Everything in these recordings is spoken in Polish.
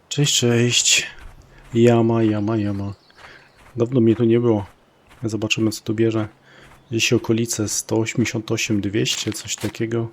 Cześć, cześć. Jama. Dawno mnie tu nie było. Zobaczymy, co tu bierze. Gdzieś okolice 188, 200, coś takiego.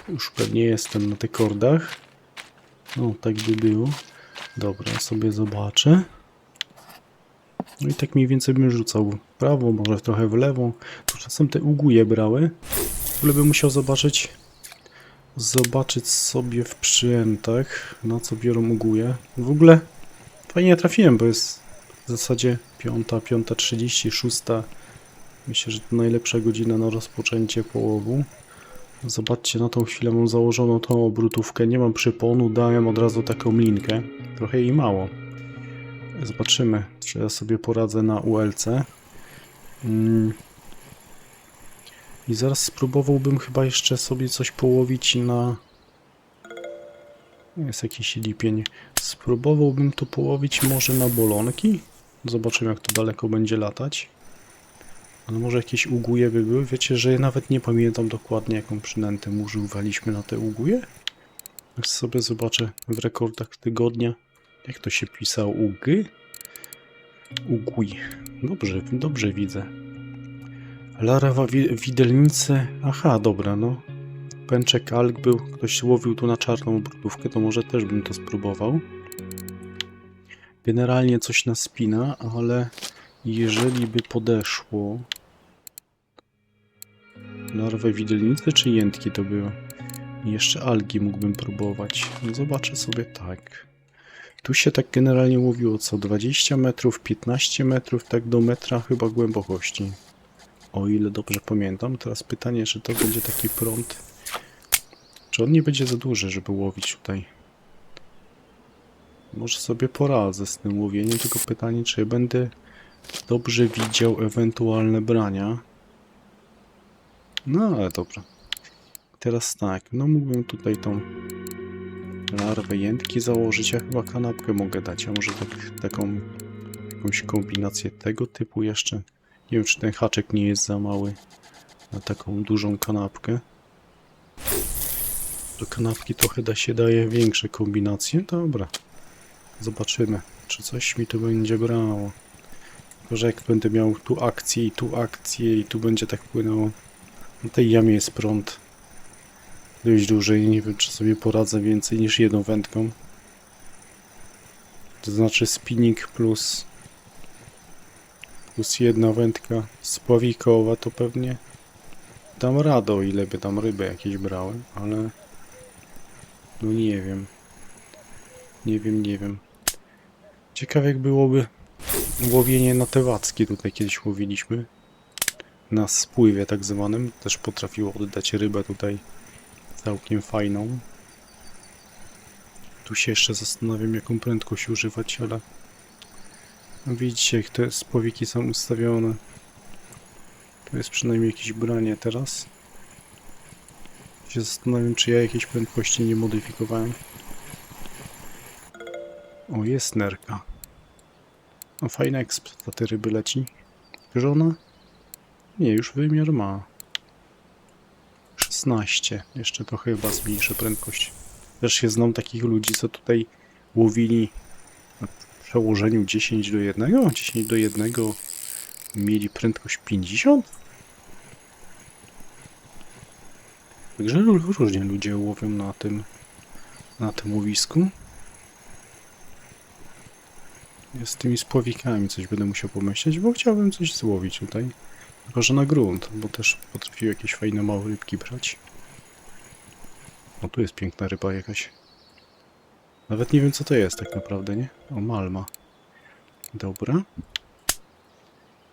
Już pewnie jestem na tych kordach. No, tak by było. Dobra, sobie zobaczę. No i tak mniej więcej bym rzucał w prawo, może trochę w lewo. Tu czasem te uguje brały. W ogóle bym musiał zobaczyć sobie w przynętach, na co biorą uguje. W ogóle fajnie trafiłem, bo jest w zasadzie 5:30, 6. Myślę, że to najlepsza godzina na rozpoczęcie połowu. Zobaczcie, na tą chwilę mam założoną tą obrotówkę. Nie mam przyponu, dałem od razu taką linkę. Trochę jej mało. Zobaczymy, czy ja sobie poradzę na ULC. I zaraz spróbowałbym chyba jeszcze sobie coś połowić na... Jest jakiś lipień. Spróbowałbym to połowić może na bolonki. Zobaczymy, jak to daleko będzie latać. Ale może jakieś uguje by były. Wiecie, że ja nawet nie pamiętam dokładnie, jaką przynętę używaliśmy na te uguje. Aż sobie zobaczę w rekordach tygodnia, jak to się pisało. Ugy? Ugój. Dobrze widzę. Larwa widelnicy. Aha, dobra, no. Pęczek alg był. Ktoś łowił tu na czarną obrotówkę, to może też bym to spróbował. Generalnie coś nas spina, ale jeżeli by podeszło... Larwę widelnicy czy jętki to było? I jeszcze algi mógłbym próbować. No zobaczę sobie tak. Tu się tak generalnie łowiło co 20 metrów, 15 metrów, tak do metra chyba głębokości. O ile dobrze pamiętam. Teraz pytanie, czy to będzie taki prąd. Czy on nie będzie za duży, żeby łowić tutaj? Może sobie poradzę z tym łowieniem, tylko pytanie, czy będę dobrze widział ewentualne brania. No ale dobra. Teraz tak, no mógłbym tutaj tą larwę jętki założyć, ja chyba kanapkę mogę dać, a może jakąś kombinację tego typu jeszcze. Nie wiem, czy ten haczek nie jest za mały na taką dużą kanapkę. Do kanapki trochę daje większe kombinacje. Dobra, zobaczymy, czy coś mi tu będzie brało. Tylko, że jak będę miał tu akcję i tu będzie tak płynęło. Na tej jamie jest prąd dość duży i nie wiem, czy sobie poradzę więcej niż jedną wędką. To znaczy spinning plus jedna wędka spławikowa, to pewnie dam radę, o ile by tam ryby jakieś brałem, ale no nie wiem. Nie wiem. Ciekawe jak byłoby łowienie na te wacki, tutaj kiedyś łowiliśmy. Na spływie tak zwanym, też potrafiło oddać rybę tutaj całkiem fajną. Tu się jeszcze zastanawiam, jaką prędkość używać, ale widzicie, jak te spławiki są ustawione. Tu jest przynajmniej jakieś branie teraz. Się zastanawiam, czy ja jakiejś prędkości nie modyfikowałem. O, jest nerka. No fajna eksploatacja te ryby leci. Żona? Nie, już wymiar ma. 16. Jeszcze to chyba zmniejszę prędkość. Też się znam takich ludzi, co tutaj łowili w przełożeniu 10:1. 10:1 mieli prędkość 50. Także różnie ludzie łowią na tym łowisku. Z tymi spławikami coś będę musiał pomyśleć, bo chciałbym coś złowić tutaj. Tylko, że na grunt, bo też potrafił jakieś fajne małe rybki brać. O, tu jest piękna ryba jakaś. Nawet nie wiem, co to jest tak naprawdę, nie? O, malma. Dobra.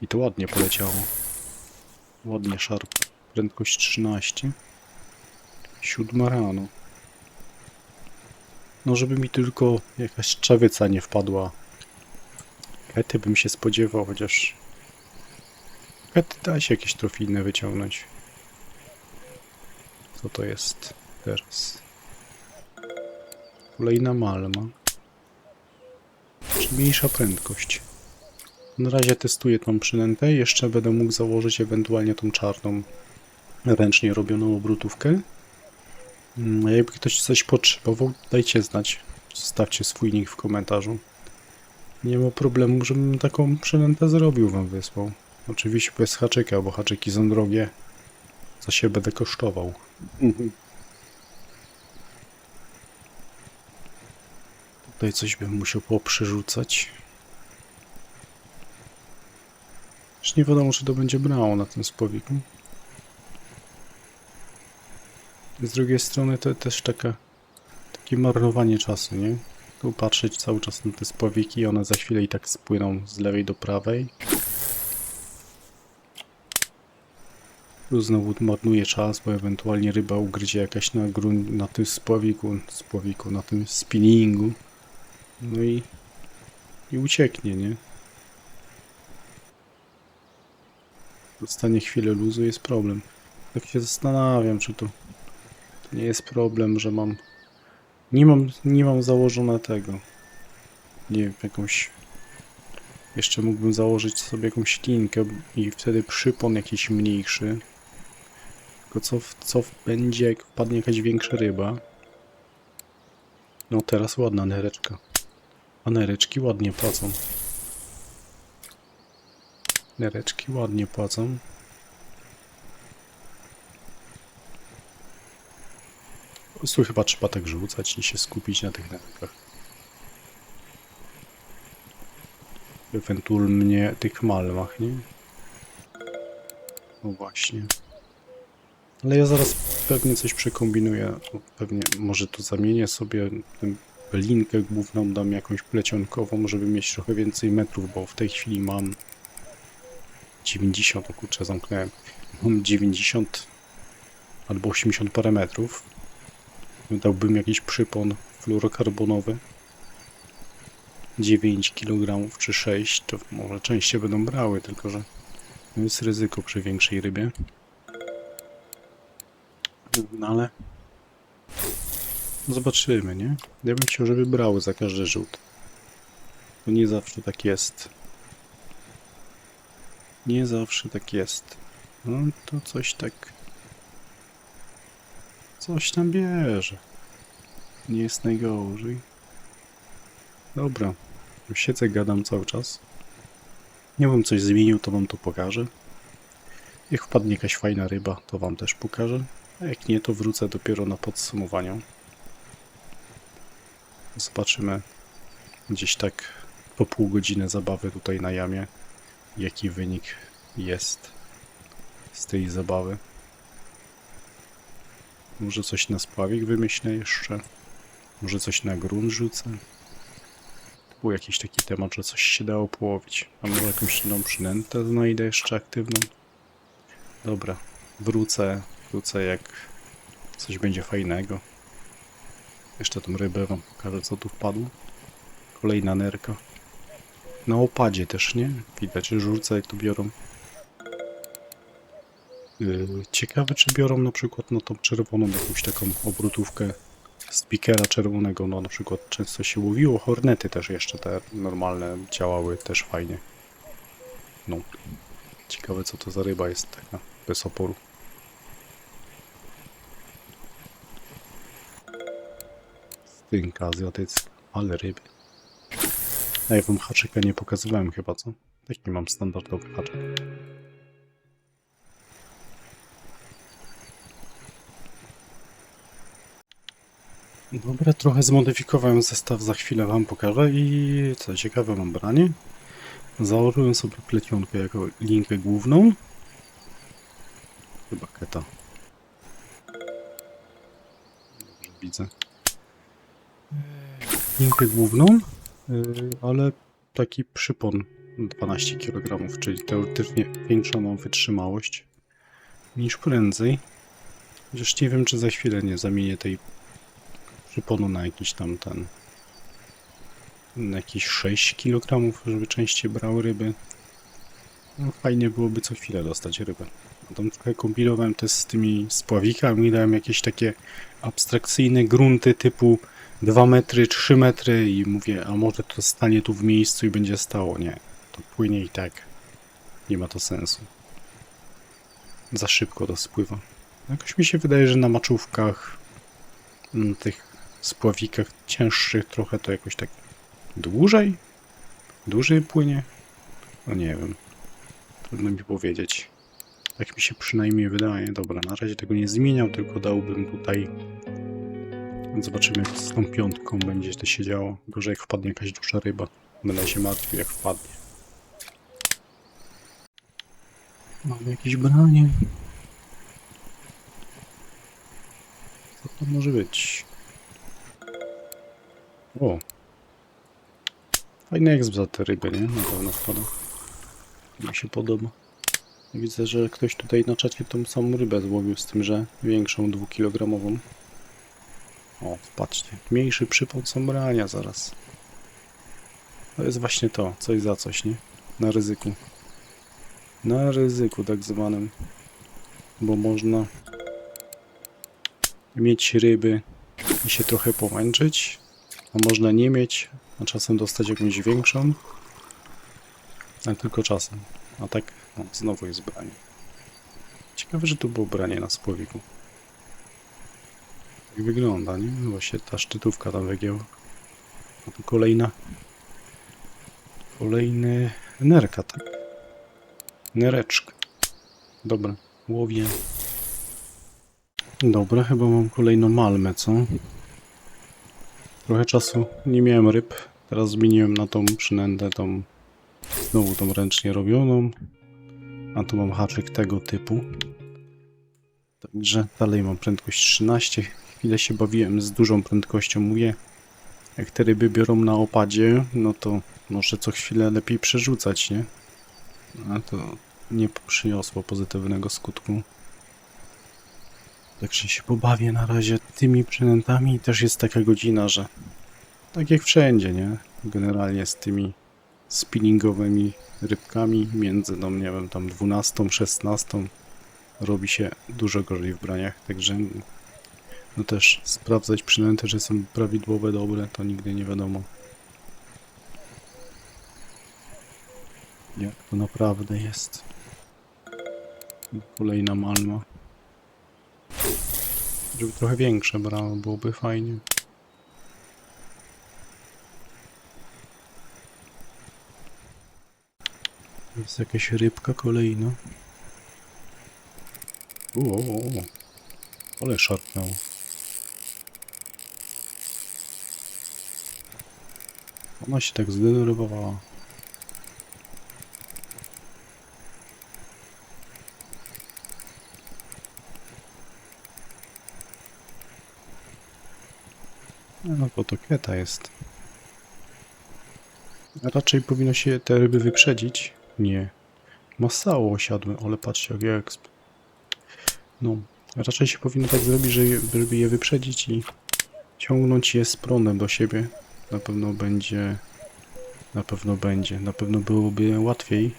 I to ładnie poleciało. Ładnie szarp. Prędkość 13. 7 rano. No, żeby mi tylko jakaś czawyca nie wpadła. Kety bym się spodziewał, chociaż... Kety da się jakieś trofijne wyciągnąć. Co to jest teraz? Kolejna malma. Mniejsza prędkość. Na razie testuję tą przynętę. Jeszcze będę mógł założyć ewentualnie tą czarną, ręcznie robioną obrotówkę. A jakby ktoś coś potrzebował, dajcie znać. Zostawcie swój nick w komentarzu. Nie ma problemu, żebym taką przynętę zrobił, wam wysłał. Oczywiście bez haczyka, bo haczyki są drogie. Za się będę kosztował. Tutaj coś bym musiał poprzerzucać. Już nie wiadomo, czy to będzie brało na tym spławiku. Z drugiej strony to też takie marnowanie czasu, nie? Tu patrzeć cały czas na te spławiki, one za chwilę i tak spłyną z lewej do prawej. Tu znowu marnuje czas, bo ewentualnie ryba ugryzie jakaś na tym spławiku, na tym spinningu. No i ucieknie, nie? Dostanie chwilę luzu, jest problem. Tak się zastanawiam, czy to nie jest problem, że mam... Nie mam założone tego. Nie wiem, jakąś... Jeszcze mógłbym założyć sobie jakąś linkę i wtedy przypon jakiś mniejszy. Tylko co będzie, jak wpadnie jakaś większa ryba? No teraz ładna nereczka. A nereczki ładnie płacą. Nereczki ładnie płacą. Po prostu chyba trzeba tak rzucać i się skupić na tych nerkach. Ewentualnie tych malmach, nie? No właśnie. Ale ja zaraz pewnie coś przekombinuję. Pewnie może tu zamienię sobie linkę główną, dam jakąś plecionkową, żeby mieć trochę więcej metrów, bo w tej chwili mam 90, o kurczę, zamknąłem. Mam 90 albo 80 parę metrów. Dałbym jakiś przypon fluorokarbonowy. 9 kg czy 6, to może częściej będą brały, tylko że jest ryzyko przy większej rybie. No ale zobaczymy, nie? Ja bym chciał, żeby brały za każdy rzut. Bo nie zawsze tak jest. Nie zawsze tak jest. No to coś tak... Coś tam bierze. Nie jest najgorzej. Dobra. Siedzę, gadam cały czas. Nie bym coś zmienił, to wam to pokażę. Jak wpadnie jakaś fajna ryba, to wam też pokażę. A jak nie, to wrócę dopiero na podsumowaniu. Zobaczymy gdzieś tak po pół godziny zabawy tutaj na jamie, jaki wynik jest z tej zabawy. Może coś na spławik wymyślę jeszcze. Może coś na grunt rzucę. To był jakiś taki temat, że coś się dało połowić. A może jakąś inną przynętę znajdę jeszcze aktywną. Dobra, wrócę jak coś będzie fajnego. Jeszcze tą rybę wam pokażę, co tu wpadło. Kolejna nerka. Na opadzie też, nie? Widać, że żurce jak tu biorą. Ciekawe, czy biorą na przykład na tą czerwoną jakąś taką obrotówkę z pikera czerwonego. No na przykład często się łowiło. Hornety też jeszcze te normalne działały też fajnie. No. Ciekawe, co to za ryba jest taka bez oporu. Stynka azjatycka, ale ryby. A ja wam haczyka nie pokazywałem chyba, co? Taki mam standardowy haczyk. Dobra, trochę zmodyfikowałem zestaw, za chwilę wam pokażę i co ciekawe mam branie. Założyłem sobie plecionkę jako linkę główną. Chyba keta. Dobrze widzę. Linkę główną, ale taki przypon 12 kg, czyli teoretycznie większą mam wytrzymałość niż prędzej. Chociaż nie wiem, czy za chwilę nie zamienię tej przyponu na jakiś tam na jakieś 6 kg, żeby częściej brały ryby. No, fajnie byłoby co chwilę dostać rybę. A tam trochę kombinowałem też z tymi spławikami, dałem jakieś takie abstrakcyjne grunty typu 2 metry, 3 metry i mówię, a może to stanie tu w miejscu i będzie stało. Nie, to płynie i tak. Nie ma to sensu. Za szybko to spływa. Jakoś mi się wydaje, że na maczówkach tych spławikach cięższych trochę to jakoś tak dłużej płynie. No nie wiem, trudno mi powiedzieć. Tak mi się przynajmniej wydaje. Dobra, na razie tego nie zmieniał, tylko dałbym tutaj. Zobaczymy, jak z tą piątką będzie to się działo. Gorzej jak wpadnie jakaś duża ryba. Będę się martwił, jak wpadnie. Mamy jakieś branie. Co to może być? O! Fajny egzp za te ryby, nie? Na pewno wpada. Mi się podoba. Widzę, że ktoś tutaj na czacie tą samą rybę złowił, z tym, że większą 2-kilogramową. O, patrzcie. Mniejszy przypał są brania zaraz. To jest właśnie to. Coś za coś, nie? Na ryzyku. Na ryzyku tak zwanym. Bo można mieć ryby i się trochę pomęczyć, a można nie mieć, a czasem dostać jakąś większą, ale tylko czasem. A tak, no, znowu jest branie. Ciekawe, że tu było branie na spłowiku. Jak wygląda, nie? No właśnie ta szczytówka tam wygięła. A tu kolejny nerka, tak? Nereczka. Dobra, łowię. Dobra, chyba mam kolejną malmę, co? Trochę czasu nie miałem ryb. Teraz zmieniłem na tą przynętę, znowu tą ręcznie robioną. A tu mam haczyk tego typu. Także dalej mam prędkość 13. Chwilę się bawiłem z dużą prędkością. Mówię, jak te ryby biorą na opadzie, no to może co chwilę lepiej przerzucać, nie? A to nie przyniosło pozytywnego skutku. Także się pobawię na razie tymi przynętami. Też jest taka godzina, że tak jak wszędzie, nie? Generalnie z tymi spinningowymi rybkami między, no nie wiem, tam 12, 16 robi się dużo gorzej w braniach, także no też sprawdzać przynęty, że są prawidłowe, dobre, to nigdy nie wiadomo. Jak to naprawdę jest. Kolejna malma. Żeby trochę większe brało, byłoby fajnie. Jest jakaś rybka kolejna. Ale szarpnęło. Ona się tak zdenerwowała. No bo to kieta jest. Raczej powinno się te ryby wyprzedzić. Nie. Masało osiadły, ale patrzcie jak exp. No, raczej się powinno tak zrobić, żeby je wyprzedzić i ciągnąć je z prądem do siebie. Na pewno będzie. Na pewno byłoby łatwiej.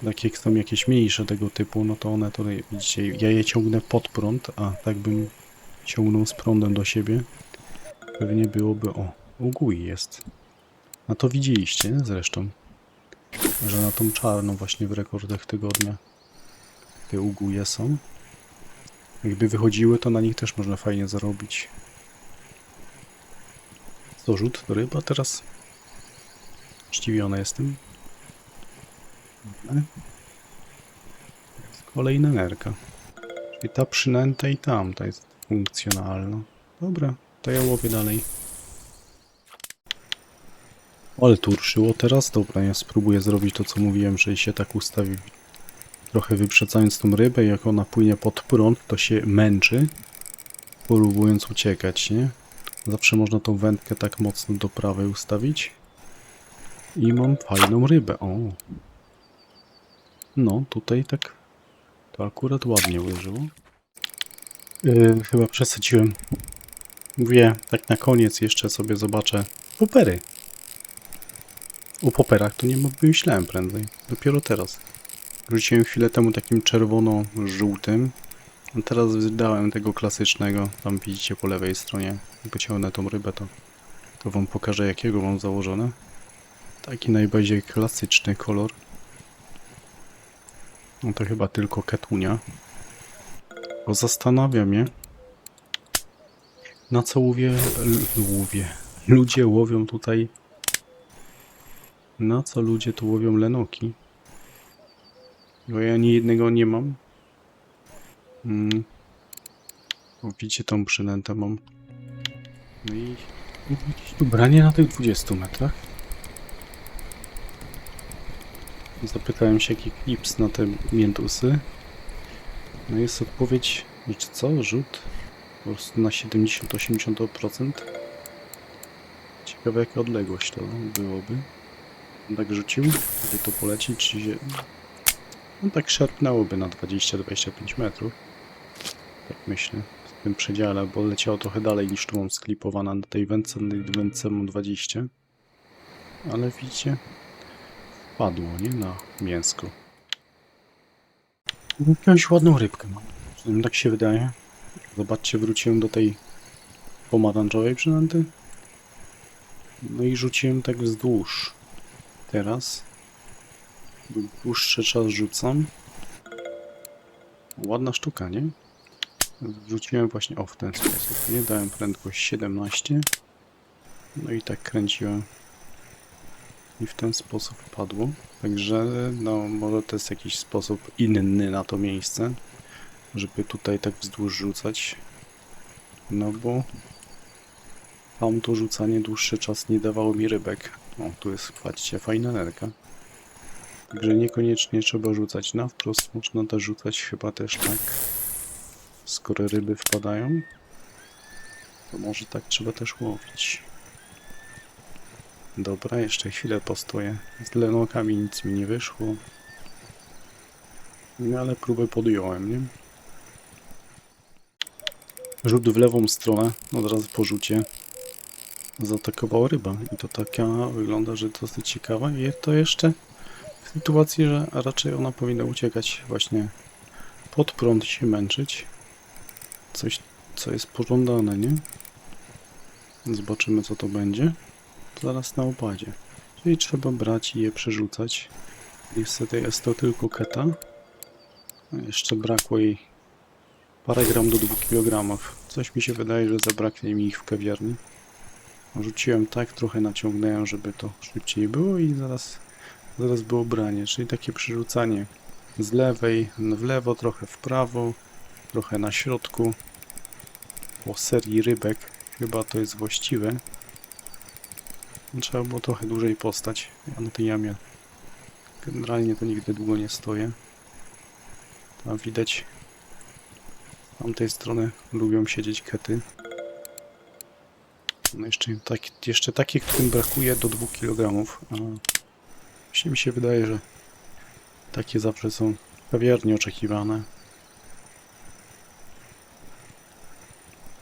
Tak jak są jakieś mniejsze tego typu, no to one to, widzicie, ja je ciągnę pod prąd, a tak bym ciągnął z prądem do siebie. Pewnie byłoby, o, ugój jest. A to widzieliście, nie? Zresztą, że na tą czarną właśnie w rekordach tygodnia te uguje są. Jakby wychodziły, to na nich też można fajnie zarobić. Co, rzut do ryba teraz? Zdziwiony jestem. Kolejna nerka. Czyli ta przynęta i tamta jest funkcjonalna. Dobra, to ja łowię dalej. Ale tu ruszyło teraz. Dobra, ja spróbuję zrobić to, co mówiłem, że się tak ustawi. Trochę wyprzedzając tą rybę, jak ona płynie pod prąd, to się męczy, próbując uciekać, nie? Zawsze można tą wędkę tak mocno do prawej ustawić. I mam fajną rybę, o. No, tutaj tak to akurat ładnie ułożyło. Chyba przesadziłem. Mówię, tak na koniec jeszcze sobie zobaczę popery. O poperach to nie myślałem prędzej. Dopiero teraz. Rzuciłem chwilę temu takim czerwono-żółtym. A teraz wydałem tego klasycznego. Tam widzicie po lewej stronie. Pociągnę tą rybę, to wam pokażę, jakiego mam założone. Taki najbardziej klasyczny kolor. No to chyba tylko ketunia. Bo zastanawia mnie, Na co łowię? Ludzie łowią tutaj... Na co ludzie tu łowią lenoki? Bo ja ani jednego nie mam. O, widzicie, tą przynętę mam. No i jakieś ubranie na tych 20 metrach. Zapytałem się, jaki klips na te miętusy. No jest odpowiedź, czy co? Rzut? Po prostu na 70-80%. Ciekawe, jaka odległość to byłoby. Tak rzucił, gdzie to poleci, czy się... No tak szarpnęłoby na 20-25 metrów. Tak myślę, w tym przedziale, bo leciało trochę dalej niż tu mam sklipowana na tej wędce mam 20. Ale widzicie, padło, nie? Na mięsko. Jakąś ładną rybkę mam. Przynajmniej tak się wydaje. Zobaczcie, wróciłem do tej pomarańczowej przynęty. No i rzuciłem tak wzdłuż. Teraz dłuższy czas rzucam. Ładna sztuka, nie? Wrzuciłem właśnie w ten sposób, nie? Dałem prędkość 17. No i tak kręciłem. I w ten sposób padło. Także no może to jest jakiś sposób inny na to miejsce, żeby tutaj tak wzdłuż rzucać. No bo tamto rzucanie dłuższy czas nie dawało mi rybek. O, tu jest, patrzcie, fajna nerka. Także niekoniecznie trzeba rzucać na wprost, można też rzucać chyba też tak. Skoro ryby wpadają, to może tak trzeba też łowić. Dobra, jeszcze chwilę postoję. Z lenokami nic mi nie wyszło. No ale próbę podjąłem, nie? Rzut w lewą stronę, od razu po rzucie zaatakowała ryba. I to taka wygląda, że dosyć ciekawa. I to jeszcze w sytuacji, że raczej ona powinna uciekać właśnie pod prąd i się męczyć. Coś, co jest pożądane, nie? Zobaczymy, co to będzie. Zaraz na opadzie. Czyli trzeba brać i je przerzucać. Niestety jest to tylko keta. Jeszcze brakło jej parę gram do 2 kg. Coś mi się wydaje, że zabraknie mi ich w kawiarni. Rzuciłem tak, trochę naciągnąłem, żeby to szybciej było i zaraz było branie. Czyli takie przerzucanie z lewej w lewo, trochę w prawo, trochę na środku. Po serii rybek chyba to jest właściwe. Trzeba było trochę dłużej postać. Ja na tej jamie generalnie to nigdy długo nie stoję. Tam widać, z tamtej strony lubią siedzieć kety. No jeszcze takie, którym brakuje do 2 kg. A właśnie mi się wydaje, że takie zawsze są w kawiarni oczekiwane.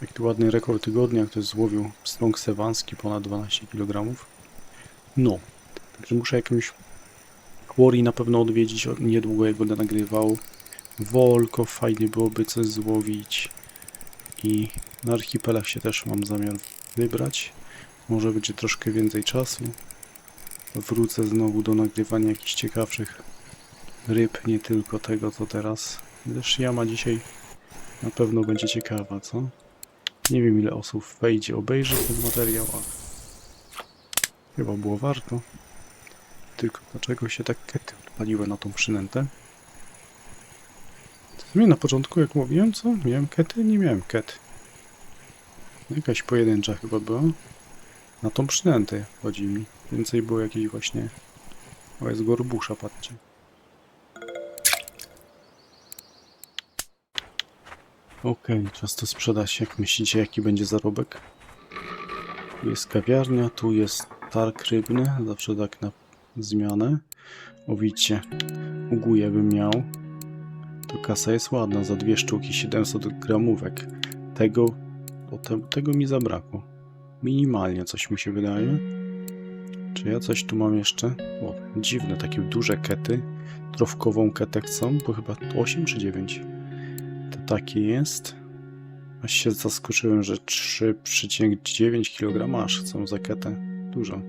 Taki ładny rekord tygodnia, ktoś złowił pstrąg sewanski ponad 12 kg. No, także muszę jakąś quarry na pewno odwiedzić, niedługo jak będę nagrywał. Wolko, fajnie byłoby coś złowić. I na archipelag się też mam zamiar wybrać. Może będzie troszkę więcej czasu. Wrócę znowu do nagrywania jakichś ciekawszych ryb, nie tylko tego co teraz. Też jama dzisiaj na pewno będzie ciekawa, co? Nie wiem ile osób wejdzie, obejrzy ten materiał, ale chyba było warto. Tylko dlaczego się tak kety odpaliły na tą przynętę? W sumie na początku jak mówiłem, co? Miałem kety? Nie miałem ket. Jakaś pojedyncza chyba była. Na tą przynętę chodzi mi. Więcej było jakiejś właśnie... O, jest gorbusza, patrzcie. Okej, czas to sprzedać. Jak myślicie, jaki będzie zarobek? Tu jest kawiarnia, tu jest targ rybny. Zawsze tak na zmianę. O, widzicie, uguje bym miał. To kasa jest ładna, za 2 sztuki 700 gramówek. Tego mi zabrakło. Minimalnie coś mi się wydaje. Czy ja coś tu mam jeszcze? O, dziwne, takie duże kety. Trofkową ketę chcą, bo chyba 8 czy 9. To takie jest. Aż się zaskoczyłem, że 3,9 kg aż chcą za ketę. Dużo.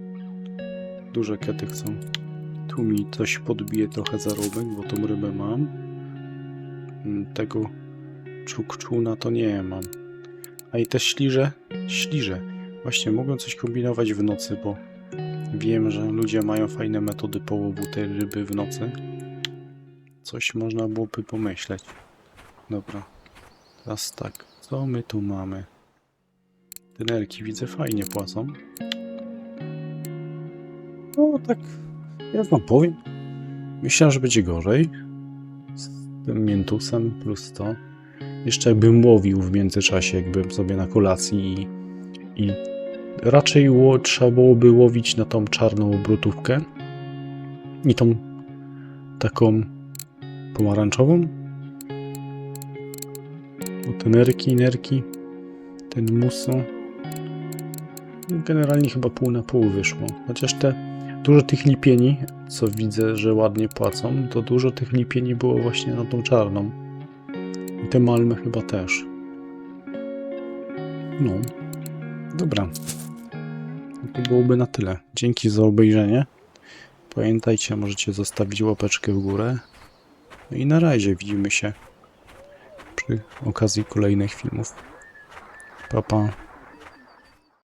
Duże kety chcą. Tu mi coś podbije trochę zarobek, bo tą rybę mam. Tego czukczuna to nie mam. A i te śliże? Śliże. Właśnie, mogą coś kombinować w nocy, bo wiem, że ludzie mają fajne metody połowu tej ryby w nocy. Coś można byłoby pomyśleć. Dobra. Teraz tak. Co my tu mamy? Tenerki widzę fajnie płacą. No tak, ja wam powiem. Myślałem, że będzie gorzej. Z tym miętusem plus to. Jeszcze jakbym łowił w międzyczasie, jakbym sobie na kolacji i raczej trzeba byłoby łowić na tą czarną obrotówkę i tą taką pomarańczową. Bo te nerki, ten muso. Generalnie chyba pół na pół wyszło. Chociaż dużo tych lipieni, co widzę, że ładnie płacą, to dużo tych lipieni było właśnie na tą czarną. I te malmy chyba też. No. Dobra. To byłoby na tyle. Dzięki za obejrzenie. Pamiętajcie, możecie zostawić łapeczkę w górę. No i na razie widzimy się przy okazji kolejnych filmów. Pa, pa.